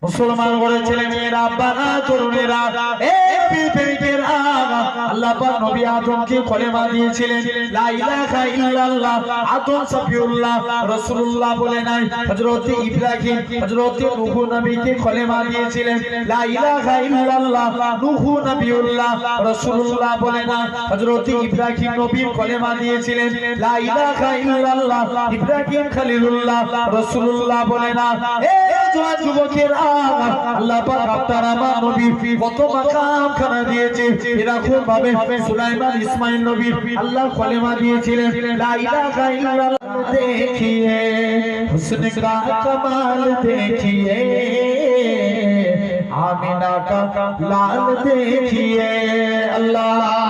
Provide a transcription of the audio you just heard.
মুসলমান ঘরে ছেলে মেয়েরা আব্বারা তরুণেরা আল্লাহ পাক নবী আদমকে কলেমা দিয়েছিলেন লা ইলাহা ইল্লাল্লাহ। আদম সফিউল্লাহ রাসূলুল্লাহ বলে নাই, হযরত ইব্রাহিম হযরত নূহ নবীকে কলেমা দিয়েছিলেন লা ইলাহা ইল্লাল্লাহ। নূহ নবিউল্লাহ রাসূলুল্লাহ বলে না, হযরত ইব্রাহিম নবী কলেমা দিয়েছিলেন লা ইলাহা ইল্লাল্লাহ। ইব্রাহিম খলিলুল্লাহ রাসূলুল্লাহ বলে না। জওয়ান যুবকেরা, আল্লাহ পাক আপনার আমার নবী কত মাকাম খানা দিয়েছে এরকম ভাবে সুলাইমান ইসমাইল নবী আল্লাহ কলেমা দিয়েছিলেন লা ইলাহা ইল্লাল্লাহ। দেখিয়ে হুসন কা কমাল দেখিয়ে, আমিনা কা লাল দেখিয়ে, আল্লাহ